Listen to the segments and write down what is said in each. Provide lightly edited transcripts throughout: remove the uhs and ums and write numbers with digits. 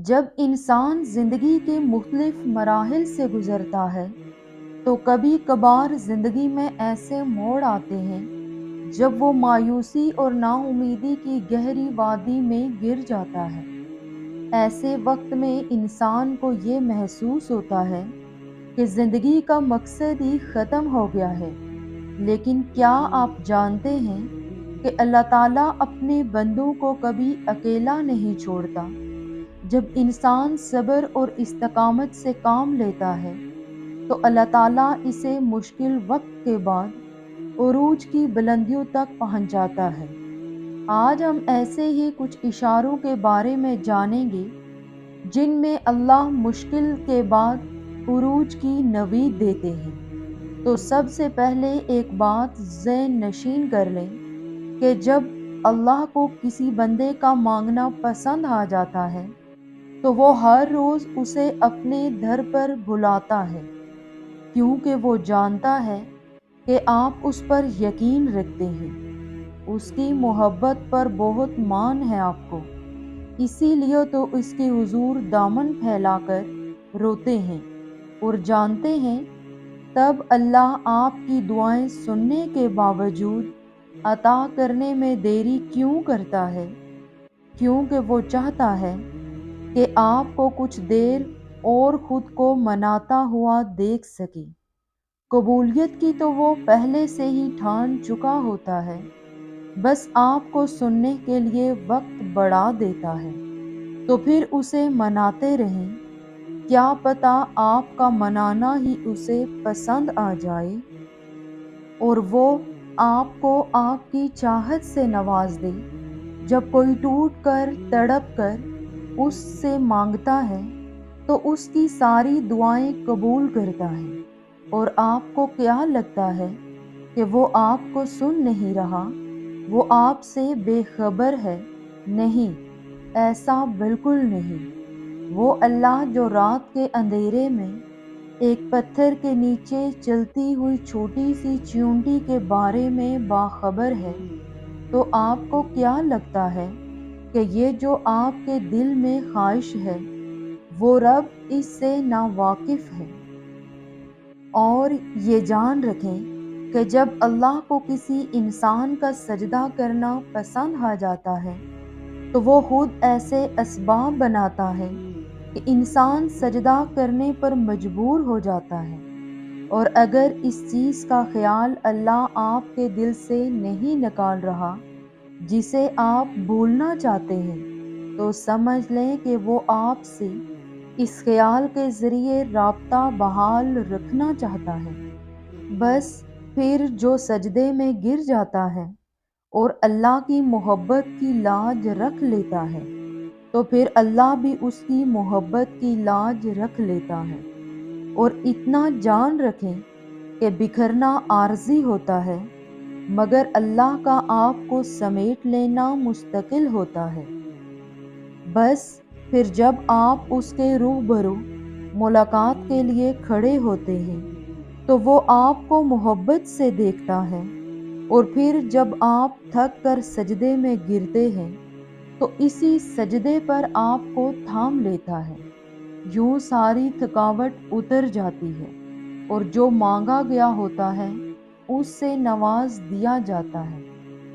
جب انسان زندگی کے مختلف مراحل سے گزرتا ہے تو کبھی کبھار زندگی میں ایسے موڑ آتے ہیں جب وہ مایوسی اور نا امیدی کی گہری وادی میں گر جاتا ہے۔ ایسے وقت میں انسان کو یہ محسوس ہوتا ہے کہ زندگی کا مقصد ہی ختم ہو گیا ہے، لیکن کیا آپ جانتے ہیں کہ اللہ تعالیٰ اپنے بندوں کو کبھی اکیلا نہیں چھوڑتا؟ جب انسان صبر اور استقامت سے کام لیتا ہے تو اللہ تعالیٰ اسے مشکل وقت کے بعد عروج کی بلندیوں تک پہنچاتا ہے۔ آج ہم ایسے ہی کچھ اشاروں کے بارے میں جانیں گے جن میں اللہ مشکل کے بعد عروج کی نوید دیتے ہیں۔ تو سب سے پہلے ایک بات ذہن نشین کر لیں کہ جب اللہ کو کسی بندے کا مانگنا پسند آ جاتا ہے تو وہ ہر روز اسے اپنے در پر بلاتا ہے، کیونکہ وہ جانتا ہے کہ آپ اس پر یقین رکھتے ہیں، اس کی محبت پر بہت مان ہے آپ کو، اسی لیے تو اس کے حضور دامن پھیلا کر روتے ہیں اور جانتے ہیں تب اللہ آپ کی دعائیں سننے کے باوجود عطا کرنے میں دیری کیوں کرتا ہے؟ کیونکہ وہ چاہتا ہے کہ آپ کو کچھ دیر اور خود کو مناتا ہوا دیکھ سکے۔ قبولیت کی تو وہ پہلے سے ہی ٹھان چکا ہوتا ہے، بس آپ کو سننے کے لیے وقت بڑھا دیتا ہے، تو پھر اسے مناتے رہیں، کیا پتہ آپ کا منانا ہی اسے پسند آ جائے اور وہ آپ کو آپ کی چاہت سے نواز دے۔ جب کوئی ٹوٹ کر تڑپ کر اس سے مانگتا ہے تو اس کی ساری دعائیں قبول کرتا ہے، اور آپ کو کیا لگتا ہے کہ وہ آپ کو سن نہیں رہا، وہ آپ سے بے خبر ہے؟ نہیں، ایسا بالکل نہیں۔ وہ اللہ جو رات کے اندھیرے میں ایک پتھر کے نیچے چلتی ہوئی چھوٹی سی چیونٹی کے بارے میں باخبر ہے، تو آپ کو کیا لگتا ہے کہ یہ جو آپ کے دل میں خواہش ہے وہ رب اس سے ناواقف ہے؟ اور یہ جان رکھیں کہ جب اللہ کو کسی انسان کا سجدہ کرنا پسند آ جاتا ہے تو وہ خود ایسے اسباب بناتا ہے کہ انسان سجدہ کرنے پر مجبور ہو جاتا ہے، اور اگر اس چیز کا خیال اللہ آپ کے دل سے نہیں نکال رہا جسے آپ بھولنا چاہتے ہیں، تو سمجھ لیں کہ وہ آپ سے اس خیال کے ذریعے رابطہ بحال رکھنا چاہتا ہے۔ بس پھر جو سجدے میں گر جاتا ہے اور اللہ کی محبت کی لاج رکھ لیتا ہے تو پھر اللہ بھی اس کی محبت کی لاج رکھ لیتا ہے۔ اور اتنا جان رکھیں کہ بکھرنا عارضی ہوتا ہے، مگر اللہ کا آپ کو سمیٹ لینا مستقل ہوتا ہے۔ بس پھر جب آپ اس کے روبرو ملاقات کے لیے کھڑے ہوتے ہیں تو وہ آپ کو محبت سے دیکھتا ہے، اور پھر جب آپ تھک کر سجدے میں گرتے ہیں تو اسی سجدے پر آپ کو تھام لیتا ہے، یوں ساری تھکاوٹ اتر جاتی ہے اور جو مانگا گیا ہوتا ہے اس سے نواز دیا جاتا ہے۔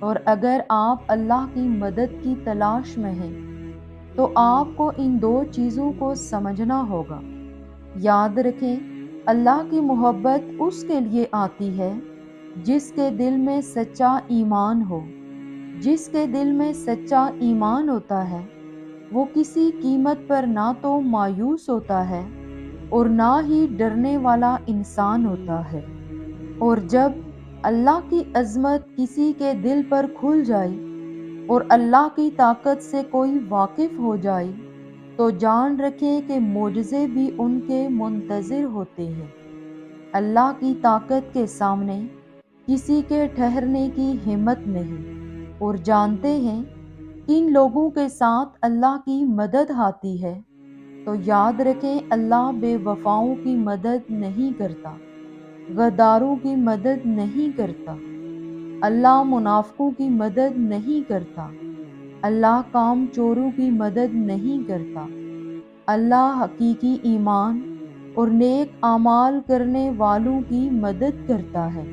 اور اگر آپ اللہ کی مدد کی تلاش میں ہیں تو آپ کو ان دو چیزوں کو سمجھنا ہوگا۔ یاد رکھیں، اللہ کی محبت اس کے لیے آتی ہے جس کے دل میں سچا ایمان ہو۔ جس کے دل میں سچا ایمان ہوتا ہے وہ کسی قیمت پر نہ تو مایوس ہوتا ہے اور نہ ہی ڈرنے والا انسان ہوتا ہے۔ اور جب اللہ کی عظمت کسی کے دل پر کھل جائے اور اللہ کی طاقت سے کوئی واقف ہو جائے تو جان رکھیں کہ معجزے بھی ان کے منتظر ہوتے ہیں۔ اللہ کی طاقت کے سامنے کسی کے ٹھہرنے کی ہمت نہیں، اور جانتے ہیں کن لوگوں کے ساتھ اللہ کی مدد آتی ہے، تو یاد رکھیں اللہ بے وفاؤں کی مدد نہیں کرتا، غداروں کی مدد نہیں کرتا، اللہ منافقوں کی مدد نہیں کرتا، اللہ کام چوروں کی مدد نہیں کرتا، اللہ حقیقی ایمان اور نیک اعمال کرنے والوں کی مدد کرتا ہے،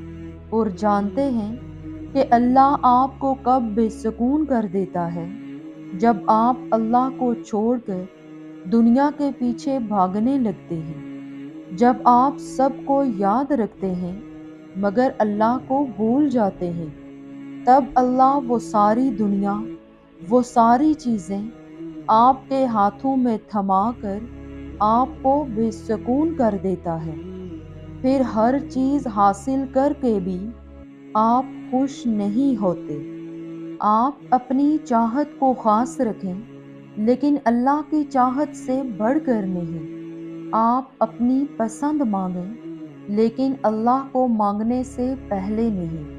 اور جانتے ہیں کہ اللہ آپ کو کب بے سکون کر دیتا ہے، جب آپ اللہ کو چھوڑ کر دنیا کے پیچھے بھاگنے لگتے ہیں، جب آپ سب کو یاد رکھتے ہیں مگر اللہ کو بھول جاتے ہیں، تب اللہ وہ ساری دنیا، وہ ساری چیزیں آپ کے ہاتھوں میں تھما کر آپ کو بے سکون کر دیتا ہے۔ پھر ہر چیز حاصل کر کے بھی آپ خوش نہیں ہوتے۔ آپ اپنی چاہت کو خاص رکھیں، لیکن اللہ کی چاہت سے بڑھ کر نہیں۔ آپ اپنی پسند مانگیں، لیکن اللہ کو مانگنے سے پہلے نہیں۔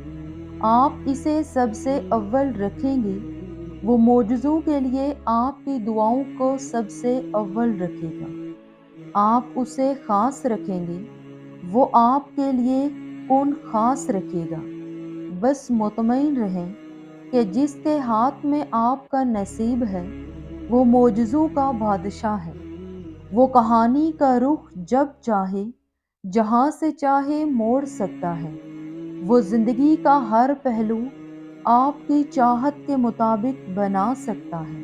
آپ اسے سب سے اول رکھیں گے، وہ معجزوں کے لیے آپ کی دعاؤں کو سب سے اول رکھے گا۔ آپ اسے خاص رکھیں گے، وہ آپ کے لیے کون خاص رکھے گا۔ بس مطمئن رہیں کہ جس کے ہاتھ میں آپ کا نصیب ہے وہ معجزوں کا بادشاہ ہے۔ وہ کہانی کا رخ جب چاہے جہاں سے چاہے موڑ سکتا ہے۔ وہ زندگی کا ہر پہلو آپ کی چاہت کے مطابق بنا سکتا ہے۔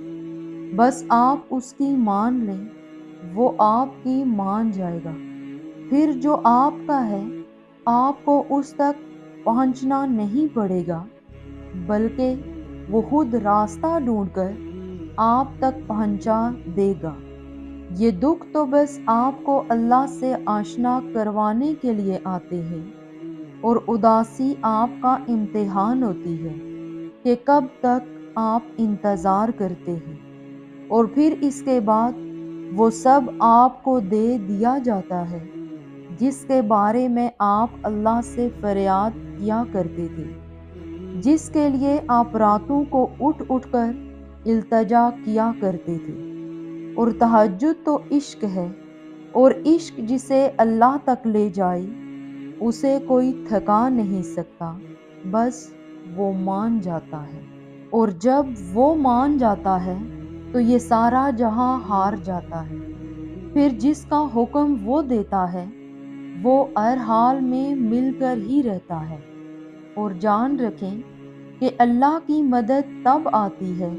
بس آپ اس کی مان لیں، وہ آپ کی مان جائے گا۔ پھر جو آپ کا ہے آپ کو اس تک پہنچنا نہیں پڑے گا، بلکہ وہ خود راستہ ڈھونڈ کر آپ تک پہنچا دے گا۔ یہ دکھ تو بس آپ کو اللہ سے آشنا کروانے کے لیے آتے ہیں، اور اداسی آپ کا امتحان ہوتی ہے کہ کب تک آپ انتظار کرتے ہیں، اور پھر اس کے بعد وہ سب آپ کو دے دیا جاتا ہے جس کے بارے میں آپ اللہ سے فریاد کیا کرتے تھے، جس کے لیے آپ راتوں کو اٹھ اٹھ کر التجا کیا کرتے تھے۔ اور تہجد تو عشق ہے، اور عشق جسے اللہ تک لے جائے اسے کوئی تھکا نہیں سکتا، بس وہ مان جاتا ہے۔ اور جب وہ مان جاتا ہے تو یہ سارا جہاں ہار جاتا ہے۔ پھر جس کا حکم وہ دیتا ہے وہ ہر حال میں مل کر ہی رہتا ہے۔ اور جان رکھیں کہ اللہ کی مدد تب آتی ہے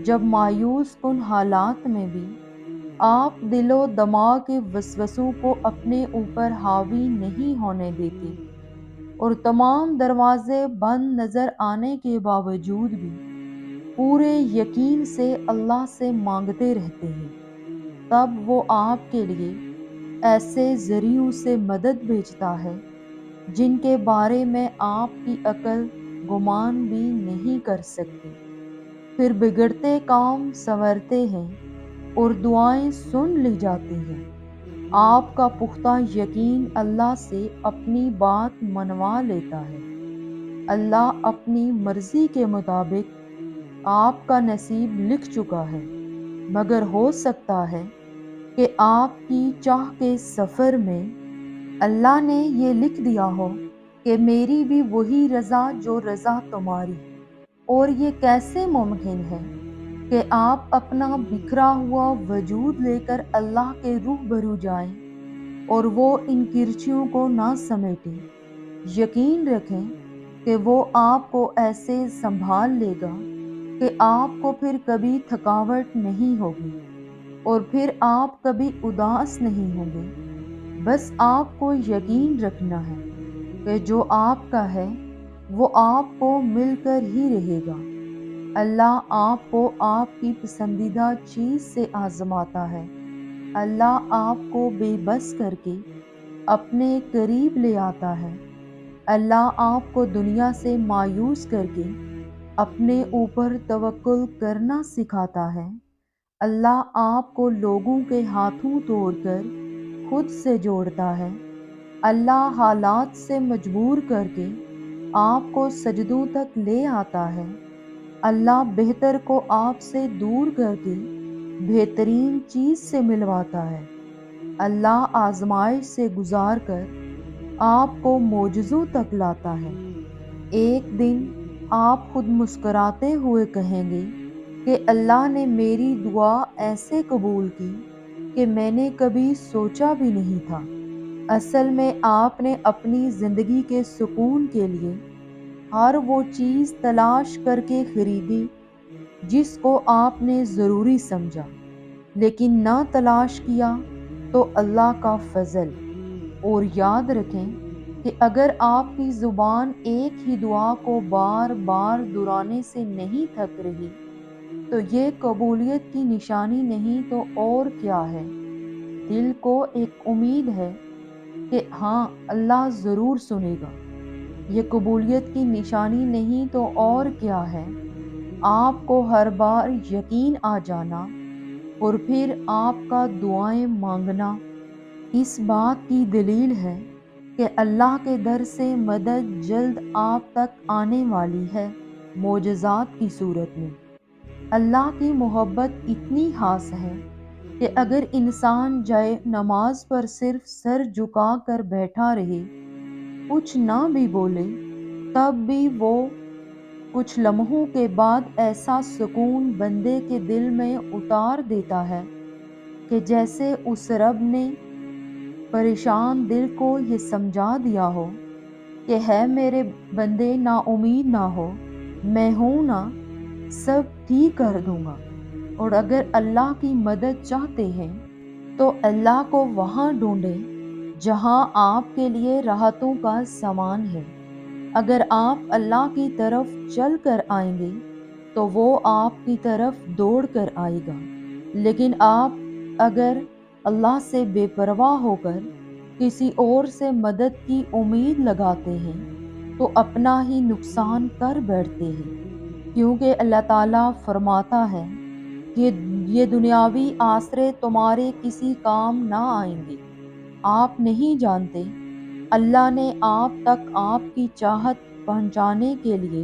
جب مایوس کن حالات میں بھی آپ دل و دماغ کے وسوسوں کو اپنے اوپر حاوی نہیں ہونے دیتے، اور تمام دروازے بند نظر آنے کے باوجود بھی پورے یقین سے اللہ سے مانگتے رہتے ہیں۔ تب وہ آپ کے لیے ایسے ذریعوں سے مدد بھیجتا ہے جن کے بارے میں آپ کی عقل گمان بھی نہیں کر سکتی۔ پھر بگڑتے کام سنورتے ہیں اور دعائیں سن لی جاتی ہیں۔ آپ کا پختہ یقین اللہ سے اپنی بات منوا لیتا ہے۔ اللہ اپنی مرضی کے مطابق آپ کا نصیب لکھ چکا ہے، مگر ہو سکتا ہے کہ آپ کی چاہ کے سفر میں اللہ نے یہ لکھ دیا ہو کہ میری بھی وہی رضا جو رضا تمہاری۔ اور یہ کیسے ممکن ہے کہ آپ اپنا بکھرا ہوا وجود لے کر اللہ کے روبرو جائیں اور وہ ان کرچیوں کو نہ سمیٹیں۔ یقین رکھیں کہ وہ آپ کو ایسے سنبھال لے گا کہ آپ کو پھر کبھی تھکاوٹ نہیں ہوگی، اور پھر آپ کبھی اداس نہیں ہوں گے۔ بس آپ کو یقین رکھنا ہے کہ جو آپ کا ہے وہ آپ کو مل کر ہی رہے گا۔ اللہ آپ کو آپ کی پسندیدہ چیز سے آزماتا ہے۔ اللہ آپ کو بے بس کر کے اپنے قریب لے آتا ہے۔ اللہ آپ کو دنیا سے مایوس کر کے اپنے اوپر توکل کرنا سکھاتا ہے۔ اللہ آپ کو لوگوں کے ہاتھوں توڑ کر خود سے جوڑتا ہے۔ اللہ حالات سے مجبور کر کے آپ کو سجدوں تک لے آتا ہے۔ اللہ بہتر کو آپ سے دور کر کے بہترین چیز سے ملواتا ہے۔ اللہ آزمائش سے گزار کر آپ کو معجزوں تک لاتا ہے۔ ایک دن آپ خود مسکراتے ہوئے کہیں گے کہ اللہ نے میری دعا ایسے قبول کی کہ میں نے کبھی سوچا بھی نہیں تھا۔ اصل میں آپ نے اپنی زندگی کے سکون کے لیے ہر وہ چیز تلاش کر کے خریدی جس کو آپ نے ضروری سمجھا، لیکن نہ تلاش کیا تو اللہ کا فضل۔ اور یاد رکھیں کہ اگر آپ کی زبان ایک ہی دعا کو بار بار دہرانے سے نہیں تھک رہی تو یہ قبولیت کی نشانی نہیں تو اور کیا ہے؟ دل کو ایک امید ہے کہ ہاں اللہ ضرور سنے گا، یہ قبولیت کی نشانی نہیں تو اور کیا ہے؟ آپ کو ہر بار یقین آ جانا اور پھر آپ کا دعائیں مانگنا اس بات کی دلیل ہے کہ اللہ کے در سے مدد جلد آپ تک آنے والی ہے، معجزات کی صورت میں۔ اللہ کی محبت اتنی خاص ہے کہ اگر انسان جائے نماز پر صرف سر جھکا کر بیٹھا رہے، کچھ نہ بھی بولے، تب بھی وہ کچھ لمحوں کے بعد ایسا سکون بندے کے دل میں اتار دیتا ہے کہ جیسے اس رب نے پریشان دل کو یہ سمجھا دیا ہو کہ ہے میرے بندے نا امید نہ ہو، میں ہوں نا، سب ٹھیک کر دوں گا۔ اور اگر اللہ کی مدد چاہتے ہیں تو اللہ کو وہاں ڈھونڈیں جہاں آپ کے لیے راحتوں کا سامان ہے۔ اگر آپ اللہ کی طرف چل کر آئیں گے تو وہ آپ کی طرف دوڑ کر آئے گا، لیکن آپ اگر اللہ سے بے پرواہ ہو کر کسی اور سے مدد کی امید لگاتے ہیں تو اپنا ہی نقصان کر بیٹھتے ہیں، کیونکہ اللہ تعالیٰ فرماتا ہے کہ یہ دنیاوی آسرے تمہارے کسی کام نہ آئیں گے۔ آپ نہیں جانتے اللہ نے آپ تک آپ کی چاہت پہنچانے کے لیے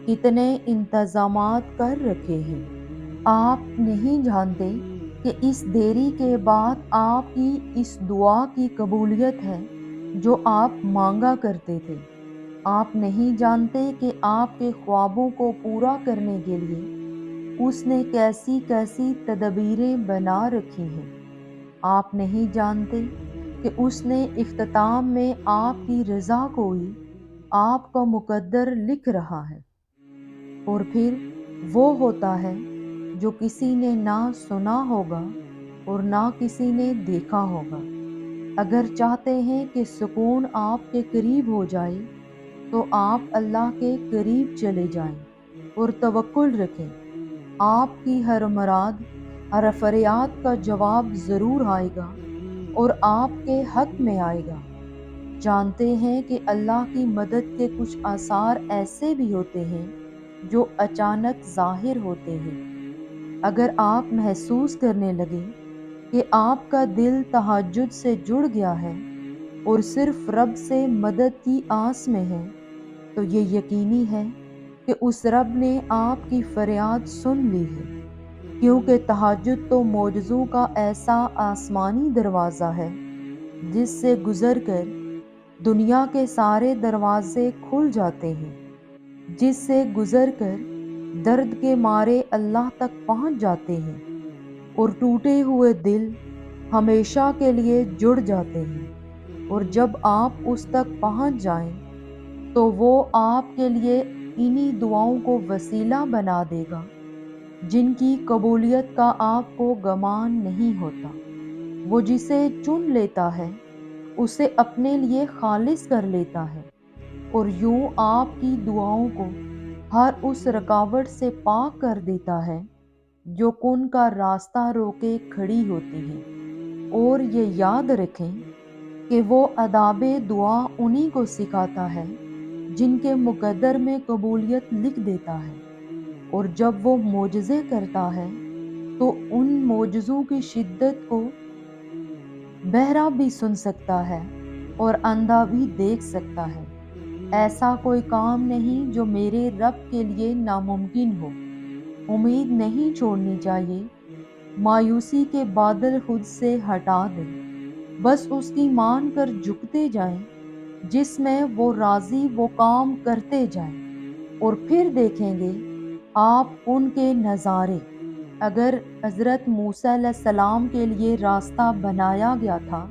کتنے انتظامات کر رکھے ہیں۔ آپ نہیں جانتے کہ اس دیری کے بعد آپ کی اس دعا کی قبولیت ہے جو آپ مانگا کرتے تھے۔ آپ نہیں جانتے کہ آپ کے خوابوں کو پورا کرنے کے لیے اس نے کیسی کیسی تدبیریں بنا رکھی ہیں۔ آپ نہیں جانتے کہ اس نے اختتام میں آپ کی رضا کو ہی آپ کا مقدر لکھ رہا ہے۔ اور پھر وہ ہوتا ہے جو کسی نے نہ سنا ہوگا اور نہ کسی نے دیکھا ہوگا۔ اگر چاہتے ہیں کہ سکون آپ کے قریب ہو جائے تو آپ اللہ کے قریب چلے جائیں اور توکل رکھیں۔ آپ کی ہر مراد، ہر فریاد کا جواب ضرور آئے گا اور آپ کے حق میں آئے گا۔ جانتے ہیں کہ اللہ کی مدد کے کچھ آثار ایسے بھی ہوتے ہیں جو اچانک ظاہر ہوتے ہیں۔ اگر آپ محسوس کرنے لگیں کہ آپ کا دل تہجد سے جڑ گیا ہے اور صرف رب سے مدد کی آس میں ہے تو یہ یقینی ہے کہ اس رب نے آپ کی فریاد سن لی ہے، کیونکہ تہجد تو معجزوں کا ایسا آسمانی دروازہ ہے جس سے گزر کر دنیا کے سارے دروازے کھل جاتے ہیں، جس سے گزر کر درد کے مارے اللہ تک پہنچ جاتے ہیں اور ٹوٹے ہوئے دل ہمیشہ کے لیے جڑ جاتے ہیں۔ اور جب آپ اس تک پہنچ جائیں تو وہ آپ کے لیے انہی دعاؤں کو وسیلہ بنا دے گا جن کی قبولیت کا آپ کو گمان نہیں ہوتا۔ وہ جسے چن لیتا ہے اسے اپنے لیے خالص کر لیتا ہے اور یوں آپ کی دعاؤں کو ہر اس رکاوٹ سے پاک کر دیتا ہے جو کن کا راستہ روکے کھڑی ہوتی ہے۔ اور یہ یاد رکھیں کہ وہ آداب دعا انہی کو سکھاتا ہے جن کے مقدر میں قبولیت لکھ دیتا ہے، اور جب وہ معجزے کرتا ہے تو ان معجزوں کی شدت کو بہرا بھی سن سکتا ہے اور اندھا بھی دیکھ سکتا ہے۔ ایسا کوئی کام نہیں جو میرے رب کے لیے ناممکن ہو۔ امید نہیں چھوڑنی چاہیے، مایوسی کے بادل خود سے ہٹا دیں، بس اس کی مان کر جھکتے جائیں، جس میں وہ راضی وہ کام کرتے جائیں، اور پھر دیکھیں گے آپ ان کے نظارے۔ اگر حضرت موسیٰ علیہ السلام کے لیے راستہ بنایا گیا تھا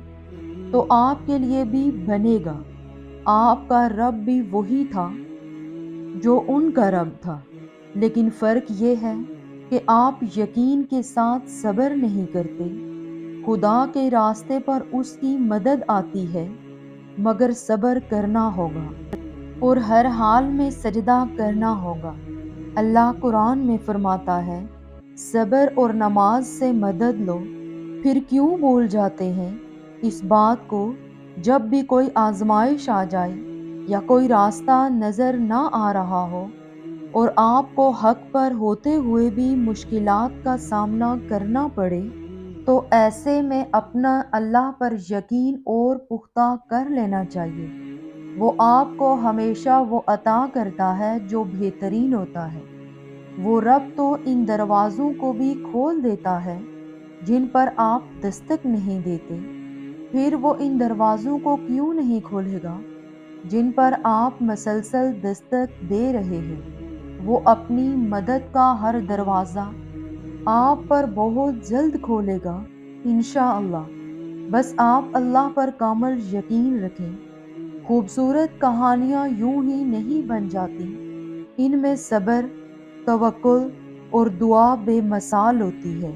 تو آپ کے لیے بھی بنے گا۔ آپ کا رب بھی وہی تھا جو ان کا رب تھا، لیکن فرق یہ ہے کہ آپ یقین کے ساتھ صبر نہیں کرتے۔ خدا کے راستے پر اس کی مدد آتی ہے، مگر صبر کرنا ہوگا اور ہر حال میں سجدہ کرنا ہوگا۔ اللہ قرآن میں فرماتا ہے، صبر اور نماز سے مدد لو۔ پھر کیوں بھول جاتے ہیں اس بات کو جب بھی کوئی آزمائش آ جائے یا کوئی راستہ نظر نہ آ رہا ہو اور آپ کو حق پر ہوتے ہوئے بھی مشکلات کا سامنا کرنا پڑے، تو ایسے میں اپنا اللہ پر یقین اور پختہ کر لینا چاہیے۔ وہ آپ کو ہمیشہ وہ عطا کرتا ہے جو بہترین ہوتا ہے۔ وہ رب تو ان دروازوں کو بھی کھول دیتا ہے جن پر آپ دستک نہیں دیتے، پھر وہ ان دروازوں کو کیوں نہیں کھولے گا جن پر آپ مسلسل دستک دے رہے ہیں۔ وہ اپنی مدد کا ہر دروازہ آپ پر بہت جلد کھولے گا انشاءاللہ۔ بس آپ اللہ پر کامل یقین رکھیں۔ خوبصورت کہانیاں یوں ہی نہیں بن جاتی، ان میں صبر، توکل اور دعا بے مثال ہوتی ہے۔